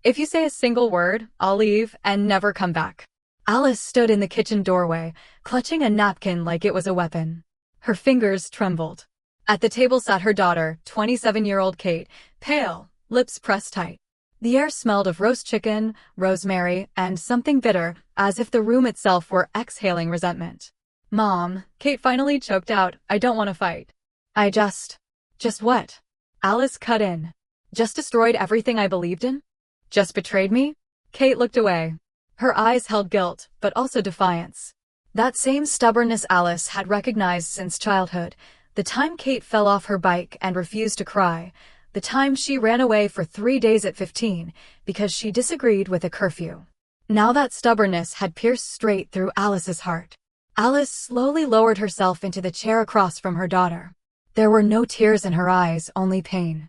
If you say a single word, I'll leave and never come back. Alice stood in the kitchen doorway, clutching a napkin like it was a weapon. Her fingers trembled. At the table sat her daughter, 27-year-old Kate, pale, lips pressed tight. The air smelled of roast chicken, rosemary, and something bitter, as if the room itself were exhaling resentment. "Mom," Kate finally choked out, "I don't want to fight. I just what?" Alice cut in. "Just destroyed everything I believed in? Just betrayed me?" Kate looked away. Her eyes held guilt, but also defiance. That same stubbornness Alice had recognized since childhood, the time Kate fell off her bike and refused to cry, the time she ran away for 3 days at 15 because she disagreed with a curfew. Now that stubbornness had pierced straight through Alice's heart. Alice slowly lowered herself into the chair across from her daughter. There were no tears in her eyes, only pain.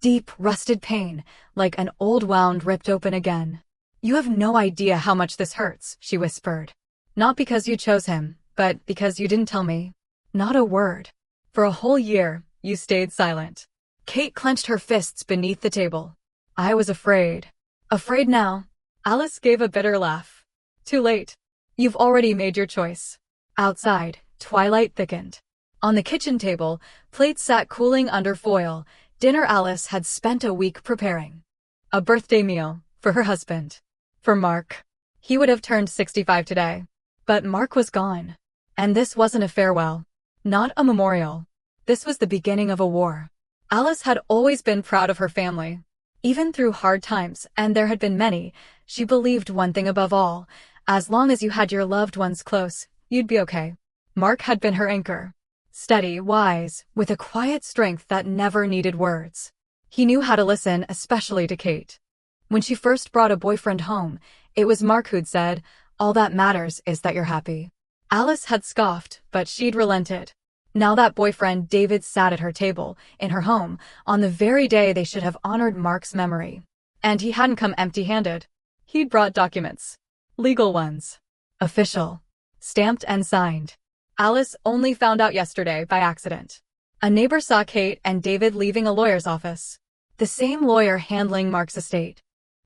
Deep, rusted pain, like an old wound ripped open again. "You have no idea how much this hurts," she whispered. "Not because you chose him, but because you didn't tell me. Not a word. For a whole year, you stayed silent." Kate clenched her fists beneath the table. "I was afraid." "Afraid now?" Alice gave a bitter laugh. "Too late. You've already made your choice." Outside, twilight thickened. On the kitchen table, plates sat cooling under foil, dinner Alice had spent a week preparing. A birthday meal, for her husband. For Mark. He would have turned 65 today. But Mark was gone. And this wasn't a farewell. Not a memorial. This was the beginning of a war. Alice had always been proud of her family. Even through hard times, and there had been many, she believed one thing above all: as long as you had your loved ones close, you'd be okay. Mark had been her anchor. Steady, wise, with a quiet strength that never needed words. He knew how to listen, especially to Kate. When she first brought a boyfriend home, it was Mark who'd said, "All that matters is that you're happy." Alice had scoffed, but she'd relented. Now that boyfriend David sat at her table, in her home, on the very day they should have honored Mark's memory. And he hadn't come empty-handed. He'd brought documents. Legal ones. Official. Stamped and signed. Alice only found out yesterday by accident. A neighbor saw Kate and David leaving a lawyer's office. The same lawyer handling Mark's estate.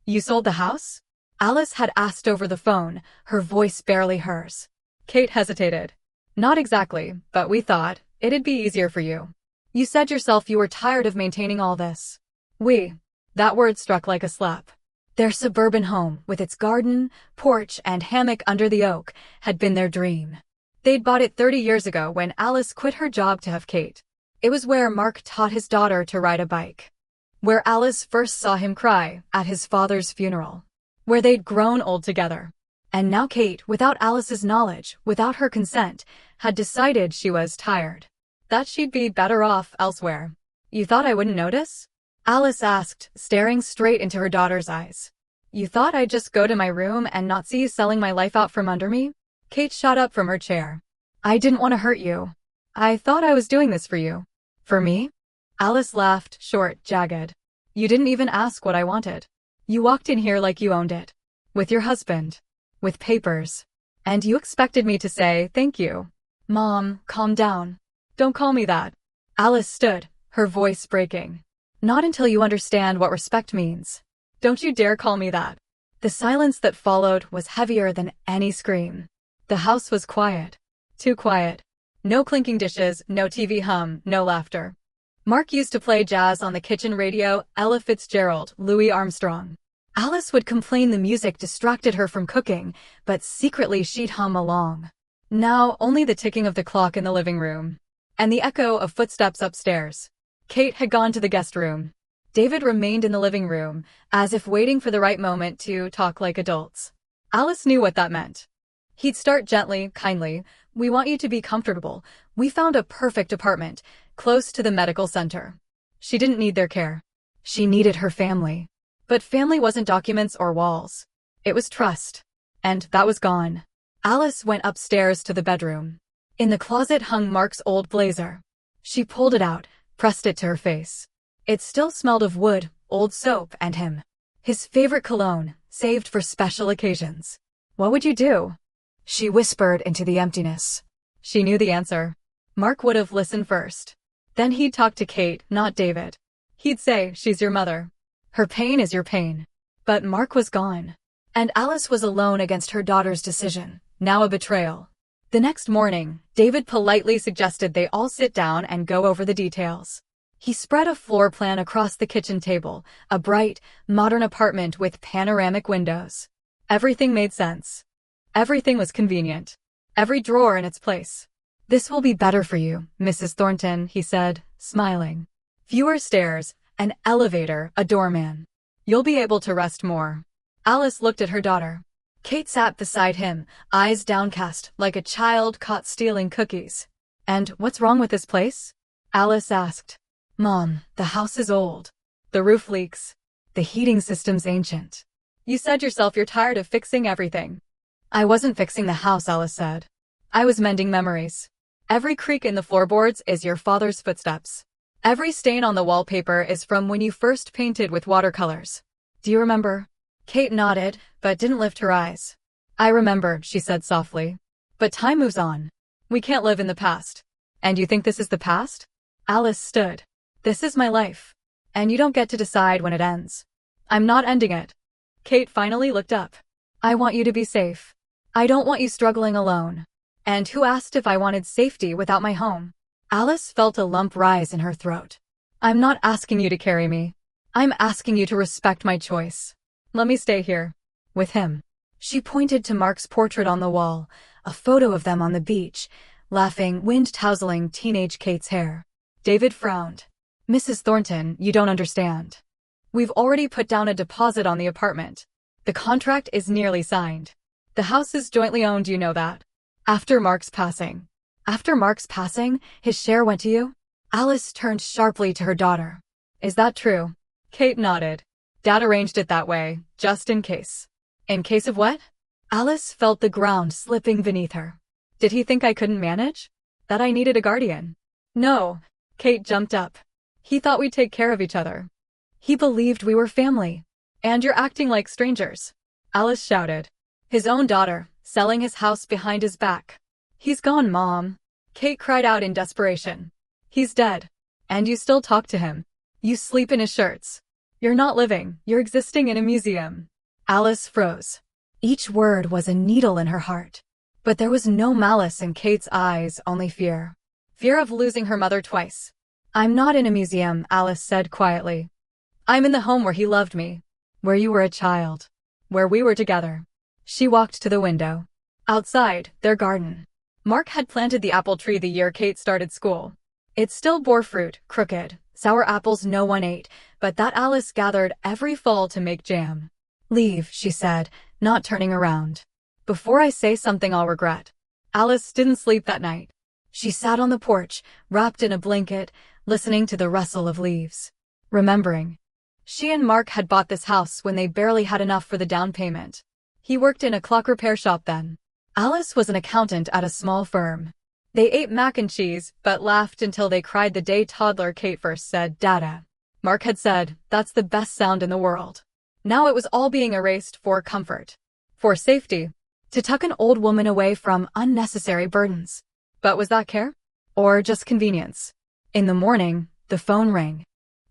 "You sold the house?" Alice had asked over the phone, her voice barely hers. Kate hesitated. "Not exactly, but we thought it'd be easier for you. You said yourself you were tired of maintaining all this." That word struck like a slap. Their suburban home, with its garden, porch, and hammock under the oak, had been their dream. They'd bought it 30 years ago when Alice quit her job to have Kate. It was where Mark taught his daughter to ride a bike. Where Alice first saw him cry at his father's funeral. Where they'd grown old together. And now Kate, without Alice's knowledge, without her consent, had decided she was tired. That she'd be better off elsewhere. "You thought I wouldn't notice?" Alice asked, staring straight into her daughter's eyes. "You thought I'd just go to my room and not see you selling my life out from under me?" Kate shot up from her chair. "I didn't want to hurt you. I thought I was doing this for you." "For me?" Alice laughed, short, jagged. "You didn't even ask what I wanted. You walked in here like you owned it. With your husband. With papers. And you expected me to say thank you." "Mom, calm down. Don't call me that." Alice stood, her voice breaking. "Not until you understand what respect means. Don't you dare call me that." The silence that followed was heavier than any scream. The house was quiet. Too quiet. No clinking dishes, no TV hum, no laughter. Mark used to play jazz on the kitchen radio, Ella Fitzgerald, Louis Armstrong. Alice would complain the music distracted her from cooking, but secretly she'd hum along. Now only the ticking of the clock in the living room. And the echo of footsteps upstairs. Kate had gone to the guest room. David remained in the living room, as if waiting for the right moment to talk like adults. Alice knew what that meant. He'd start gently, kindly. "We want you to be comfortable. We found a perfect apartment, close to the medical center." She didn't need their care. She needed her family. But family wasn't documents or walls. It was trust. And that was gone. Alice went upstairs to the bedroom. In the closet hung Mark's old blazer. She pulled it out, pressed it to her face. It still smelled of wood, old soap, and him. His favorite cologne, saved for special occasions. "What would you do?" She whispered into the emptiness. She knew the answer. Mark would have listened first. Then he'd talk to Kate, not David. He'd say, "She's your mother. Her pain is your pain. But Mark was gone. And Alice was alone against her daughter's decision, now a betrayal. The next morning, David politely suggested they all sit down and go over the details. He spread a floor plan across the kitchen table, a bright, modern apartment with panoramic windows. Everything made sense. Everything was convenient. Every drawer in its place. "This will be better for you, Mrs. Thornton," he said, smiling. "Fewer stairs, an elevator, a doorman. You'll be able to rest more." Alice looked at her daughter. Kate sat beside him, eyes downcast, like a child caught stealing cookies. "And what's wrong with this place?" Alice asked. "Mom, the house is old. The roof leaks. The heating system's ancient. You said yourself you're tired of fixing everything." "I wasn't fixing the house," Alice said. "I was mending memories. Every creak in the floorboards is your father's footsteps. Every stain on the wallpaper is from when you first painted with watercolors. Do you remember?" Kate nodded, but didn't lift her eyes. "I remember," she said softly. "But time moves on. We can't live in the past." "And you think this is the past?" Alice stood. "This is my life. And you don't get to decide when it ends." "I'm not ending it." Kate finally looked up. "I want you to be safe. I don't want you struggling alone." "And who asked if I wanted safety without my home?" Alice felt a lump rise in her throat. "I'm not asking you to carry me. I'm asking you to respect my choice. Let me stay here. With him." She pointed to Mark's portrait on the wall, a photo of them on the beach, laughing, wind tousling teenage Kate's hair. David frowned. "Mrs. Thornton, you don't understand. We've already put down a deposit on the apartment. The contract is nearly signed. The house is jointly owned, you know that. After Mark's passing." "After Mark's passing, his share went to you?" Alice turned sharply to her daughter. "Is that true?" Kate nodded. "Dad arranged it that way, just in case." "In case of what?" Alice felt the ground slipping beneath her. "Did he think I couldn't manage? That I needed a guardian?" "No." Kate jumped up. "He thought we'd take care of each other. He believed we were family. And you're acting like strangers." Alice shouted. "His own daughter, selling his house behind his back." "He's gone, Mom." Kate cried out in desperation. "He's dead. And you still talk to him. You sleep in his shirts. You're not living, you're existing in a museum." Alice froze. Each word was a needle in her heart. But there was no malice in Kate's eyes, only fear. Fear of losing her mother twice. "I'm not in a museum," Alice said quietly. "I'm in the home where he loved me. Where you were a child. Where we were together." She walked to the window. Outside, their garden. Mark had planted the apple tree the year Kate started school. It still bore fruit, crooked, sour apples no one ate, but that Alice gathered every fall to make jam. "Leave," she said, not turning around. "Before I say something I'll regret." Alice didn't sleep that night. She sat on the porch, wrapped in a blanket, listening to the rustle of leaves. Remembering. She and Mark had bought this house when they barely had enough for the down payment. He worked in a clock repair shop then. Alice was an accountant at a small firm. They ate mac and cheese, but laughed until they cried the day toddler Kate first said, "Dada." Mark had said, "That's the best sound in the world." Now it was all being erased for comfort. For safety. To tuck an old woman away from unnecessary burdens. But was that care? Or just convenience? In the morning, the phone rang.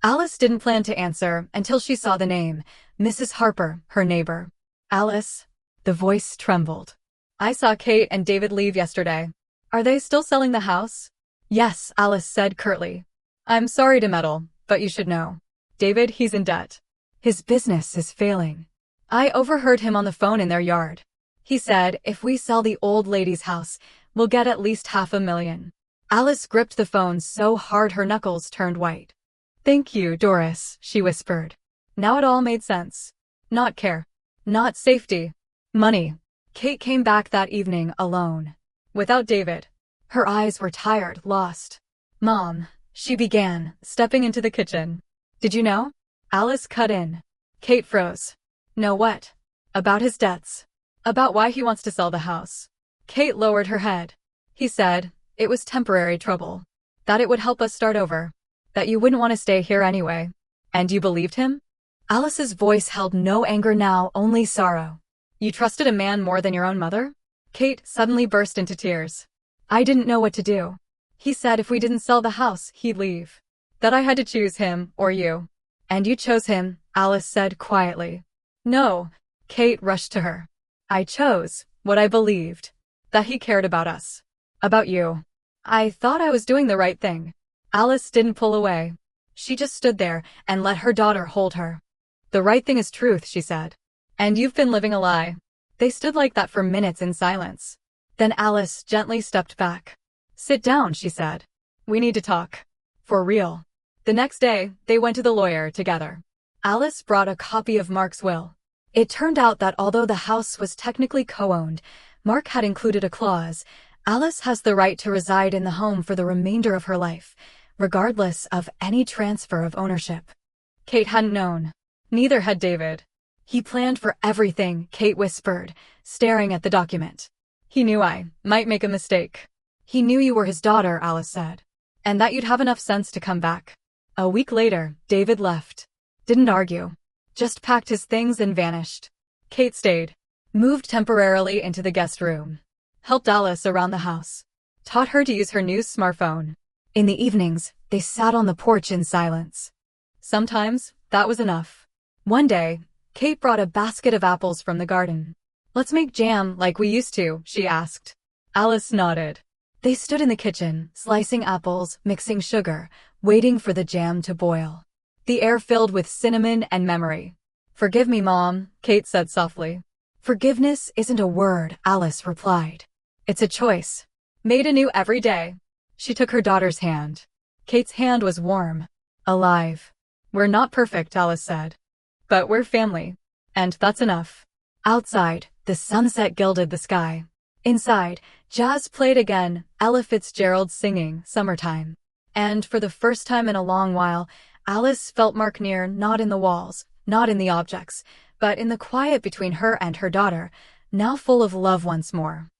Alice didn't plan to answer until she saw the name, Mrs. Harper, her neighbor. "Alice?" The voice trembled. "I saw Kate and David leave yesterday. Are they still selling the house?" "Yes," Alice said curtly. "I'm sorry to meddle, but you should know. David, he's in debt. His business is failing. I overheard him on the phone in their yard. He said, if we sell the old lady's house, we'll get at least $500,000. Alice gripped the phone so hard her knuckles turned white. "Thank you, Doris," she whispered. Now it all made sense. Not care. Not safety. Money. Kate came back that evening alone. Without David. Her eyes were tired, lost. "Mom," she began, stepping into the kitchen. "Did you know?" Alice cut in. Kate froze. "Know what?" "About his debts. About why he wants to sell the house." Kate lowered her head. "He said it was temporary trouble. That it would help us start over. That you wouldn't want to stay here anyway." "And you believed him?" Alice's voice held no anger now, only sorrow. "You trusted a man more than your own mother?" Kate suddenly burst into tears. "I didn't know what to do. He said if we didn't sell the house, he'd leave. That I had to choose him or you." "And you chose him," Alice said quietly. No. Kate rushed to her. I chose what I believed. That he cared about us. About you. I thought I was doing the right thing. Alice didn't pull away. She just stood there and let her daughter hold her. The right thing is truth, she said. And you've been living a lie. They stood like that for minutes in silence. Then Alice gently stepped back. Sit down, she said. We need to talk. For real. The next day, they went to the lawyer together. Alice brought a copy of Mark's will. It turned out that although the house was technically co-owned, Mark had included a clause. Alice has the right to reside in the home for the remainder of her life, regardless of any transfer of ownership. Kate hadn't known. Neither had David. He planned for everything, Kate whispered, staring at the document. He knew I might make a mistake. He knew you were his daughter, Alice said. And that you'd have enough sense to come back. A week later, David left. Didn't argue. Just packed his things and vanished. Kate stayed. Moved temporarily into the guest room. Helped Alice around the house. Taught her to use her new smartphone. In the evenings, they sat on the porch in silence. Sometimes, that was enough. One day, Kate brought a basket of apples from the garden. Let's make jam like we used to, she asked. Alice nodded. They stood in the kitchen, slicing apples, mixing sugar, waiting for the jam to boil. The air filled with cinnamon and memory. Forgive me, Mom, Kate said softly. Forgiveness isn't a word, Alice replied. It's a choice. Made anew every day. She took her daughter's hand. Kate's hand was warm. Alive. We're not perfect, Alice said. But we're family. And that's enough. Outside, the sunset gilded the sky. Inside, jazz played again, Ella Fitzgerald singing Summertime. And for the first time in a long while, Alice felt Mark near, not in the walls, not in the objects, but in the quiet between her and her daughter, now full of love once more.